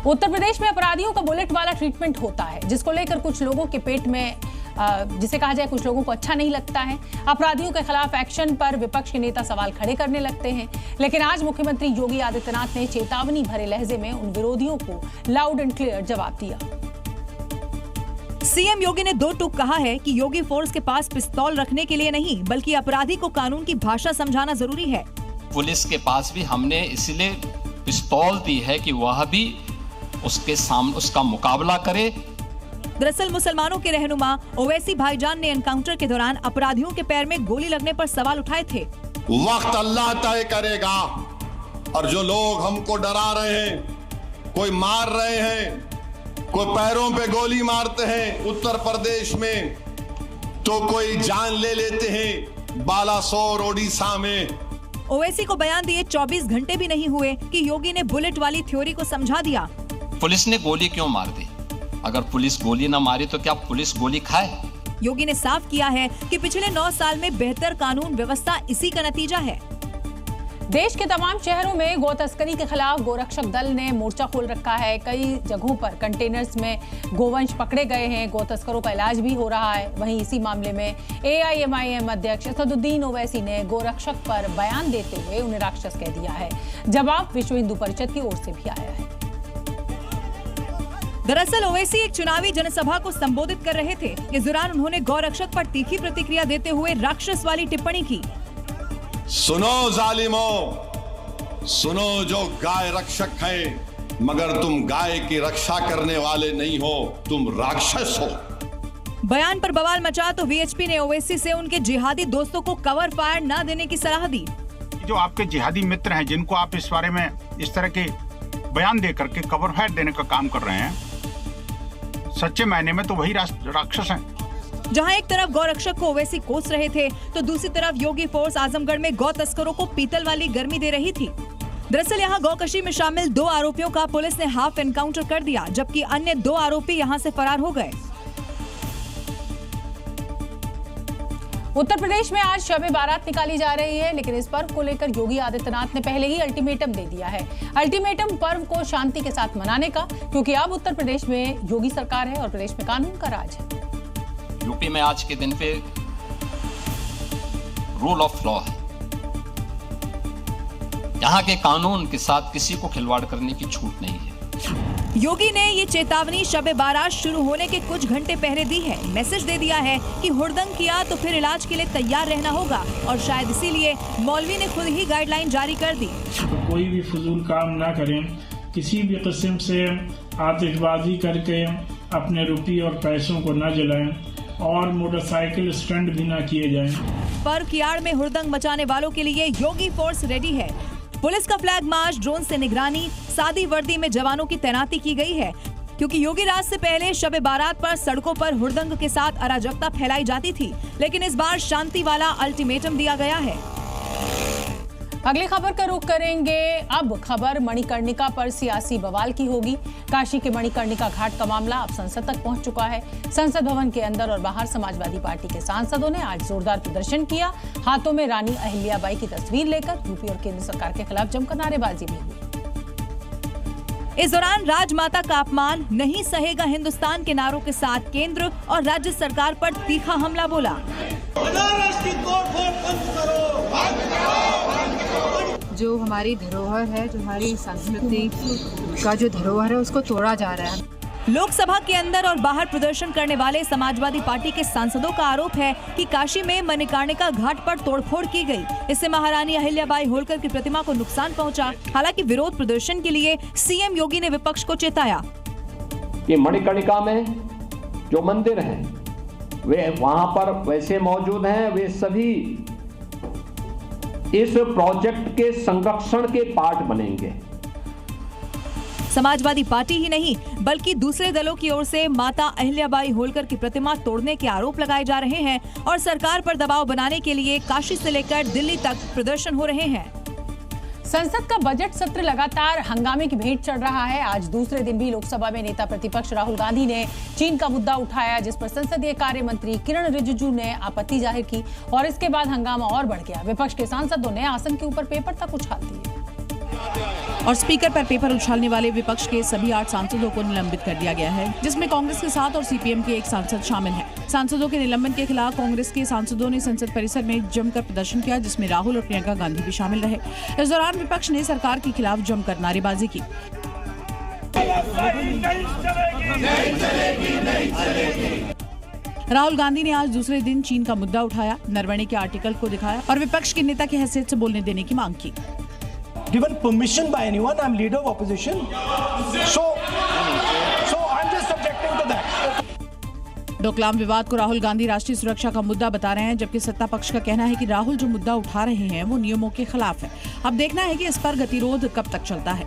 उत्तर प्रदेश में अपराधियों का बुलेट वाला ट्रीटमेंट होता है, जिसको लेकर कुछ लोगों के पेट में जिसे कहा जाए कुछ लोगों को अच्छा नहीं लगता है। अपराधियों के खिलाफ एक्शन पर विपक्ष के नेता सवाल खड़े करने लगते हैं। लेकिन आज मुख्यमंत्री योगी आदित्यनाथ ने चेतावनी भरे लहजे में उन विरोधियों को लाउड एंड क्लियर जवाब दिया। सीएम योगी ने दो टूक कहा है कि योगी फोर्स के पास पिस्तौल रखने के लिए नहीं, बल्कि अपराधी को कानून की भाषा समझाना जरूरी है। पुलिस के पास भी हमने इसलिए पिस्तौल दी है कि वह भी उसके सामने उसका मुकाबला करे। दरअसल मुसलमानों के रहनुमा ओवैसी भाईजान ने एनकाउंटर के दौरान अपराधियों के पैर में गोली लगने पर सवाल उठाए थे। वक्त अल्लाह तय करेगा, और जो लोग हमको डरा रहे हैं, कोई मार रहे हैं, कोई पैरों पे गोली मारते हैं उत्तर प्रदेश में, तो कोई जान ले लेते हैं बालासोर ओडिशा में। ओवैसी को बयान दिए 24 घंटे भी नहीं हुए कि योगी ने बुलेट वाली थ्योरी को समझा दिया। पुलिस ने गोली क्यों मार दी? अगर पुलिस गोली न मारी तो क्या पुलिस गोली खाए? योगी ने साफ किया है कि पिछले 9 साल में बेहतर कानून व्यवस्था इसी का नतीजा है। देश के तमाम शहरों में गो तस्करी के खिलाफ गोरक्षक दल ने मोर्चा खोल रखा है। कई जगहों पर कंटेनर्स में गोवंश पकड़े गए हैं। गो तस्करों का इलाज भी हो रहा है। वहीं इसी मामले में AIMIM अध्यक्ष असदुद्दीन ओवैसी ने गोरक्षक पर बयान देते हुए उन्हें राक्षस कह दिया है। जवाब विश्व हिंदू परिषद की ओर से भी आया है। दरअसल ओवैसी एक चुनावी जनसभा को संबोधित कर रहे थे। इस दौरान उन्होंने गौरक्षक पर तीखी प्रतिक्रिया देते हुए राक्षस वाली टिप्पणी की। सुनो जालिमों, सुनो जो गाय रक्षक हैं, मगर तुम गाय की रक्षा करने वाले नहीं हो, तुम राक्षस हो। बयान पर बवाल मचा तो VHP ने ओवैसी से उनके जिहादी दोस्तों को कवर फायर न देने की सलाह दी। जो आपके जिहादी मित्र हैं, जिनको आप इस बारे में इस तरह के बयान दे करके कवर फायर देने का काम कर रहे हैं, सच्चे मायने में तो वही राक्षस हैं। जहां एक तरफ गौरक्षक को ओवैसी कोस रहे थे, तो दूसरी तरफ योगी फोर्स आजमगढ़ में गौ तस्करों को पीतल वाली गर्मी दे रही थी। दरअसल यहां गौकशी में शामिल 2 आरोपियों का पुलिस ने हाफ एनकाउंटर कर दिया, जबकि अन्य 2 आरोपी यहां से फरार हो गए। उत्तर प्रदेश में आज शब बारात निकाली जा रही है, लेकिन इस पर्व को लेकर योगी आदित्यनाथ ने पहले ही अल्टीमेटम दे दिया है। अल्टीमेटम पर्व को शांति के साथ मनाने का, क्योंकि अब उत्तर प्रदेश में योगी सरकार है और प्रदेश में कानून का राज है। यूपी में आज के दिन पे रूल ऑफ लॉ है। यहाँ के कानून के साथ किसी को खिलवाड़ करने की छूट नहीं है। योगी ने ये चेतावनी शब बारात शुरू होने के कुछ घंटे पहले दी है। मैसेज दे दिया है कि हुड़दंग किया तो फिर इलाज के लिए तैयार रहना होगा, और शायद इसीलिए मौलवी ने खुद ही गाइडलाइन जारी कर दी। तो कोई भी फजूल काम ना करें, किसी भी किस्म से आतिशबाजी करके अपने रुपये और पैसों को न जलाएं, और मोटरसाइकिल स्टंट भी ना किए जाएं। पर्व की आड़ में हुड़दंग मचाने वालों के लिए योगी फोर्स रेडी है। पुलिस का फ्लैग मार्च, ड्रोन से निगरानी, सादी वर्दी में जवानों की तैनाती की गई है, क्योंकि योगी रात से पहले शब बारात पर सड़कों पर हुड़दंग के साथ अराजकता फैलाई जाती थी, लेकिन इस बार शांति वाला अल्टीमेटम दिया गया है। अगली खबर का रुख करेंगे। अब खबर मणिकर्णिका पर सियासी बवाल की होगी। काशी के मणिकर्णिका घाट का मामला अब संसद तक पहुंच चुका है। संसद भवन के अंदर और बाहर समाजवादी पार्टी के सांसदों ने आज जोरदार प्रदर्शन किया। हाथों में रानी अहिल्याबाई की तस्वीर लेकर यूपी और केंद्र सरकार के खिलाफ जमकर नारेबाजी भी हुई। इस दौरान राजमाता का अपमान नहीं सहेगा हिंदुस्तान के नारों के साथ केंद्र और राज्य सरकार पर तीखा हमला बोला। जो हमारी धरोहर है, जो हमारी संस्कृति का जो धरोहर है, उसको तोड़ा जा रहा है। लोकसभा के अंदर और बाहर प्रदर्शन करने वाले समाजवादी पार्टी के सांसदों का आरोप है कि काशी में मणिकर्णिका घाट पर तोड़फोड़ की गई। इससे महारानी अहिल्याबाई होलकर की प्रतिमा को नुकसान पहुंचा। हालांकि विरोध प्रदर्शन के लिए सीएम योगी ने विपक्ष को चेताया कि मणिकर्णिका में जो मंदिर हैं, वे वहां पर वैसे मौजूद हैं, वे सभी इस प्रोजेक्ट के संरक्षण के पार्ट बनेंगे। समाजवादी पार्टी ही नहीं, बल्कि दूसरे दलों की ओर से माता अहिल्याबाई होलकर की प्रतिमा तोड़ने के आरोप लगाए जा रहे हैं और सरकार पर दबाव बनाने के लिए काशी से लेकर दिल्ली तक प्रदर्शन हो रहे हैं। संसद का बजट सत्र लगातार हंगामे की भेंट चढ़ रहा है। आज दूसरे दिन भी लोकसभा में नेता प्रतिपक्ष राहुल गांधी ने चीन का मुद्दा उठाया, जिस पर संसदीय कार्य मंत्री किरण रिजिजू ने आपत्ति जाहिर की और इसके बाद हंगामा और बढ़ गया। विपक्ष के सांसदों ने आसन के ऊपर पेपर तक उछाल दिए। और स्पीकर पर पेपर उछालने वाले विपक्ष के सभी 8 सांसदों को निलंबित कर दिया गया है, जिसमें कांग्रेस के 7 और सीपीएम के 1 सांसद शामिल हैं। सांसदों के निलंबन के खिलाफ कांग्रेस के सांसदों ने संसद परिसर में जमकर प्रदर्शन किया, जिसमें राहुल और प्रियंका गांधी भी शामिल रहे। इस दौरान विपक्ष ने सरकार के खिलाफ जमकर नारेबाजी की। राहुल गांधी ने आज दूसरे दिन चीन का मुद्दा उठाया, नरवणे के आर्टिकल को दिखाया और विपक्ष के नेता की हैसियत से बोलने देने की मांग की। Given permission by anyone, I'm leader of opposition, so I'm just objecting to that. Doklam विवाद को राहुल गांधी राष्ट्रीय सुरक्षा का मुद्दा बता रहे हैं, जबकि सत्ता पक्ष का कहना है कि राहुल जो मुद्दा उठा रहे हैं वो नियमों के खिलाफ है। अब देखना है कि इस पर गतिरोध कब तक चलता है।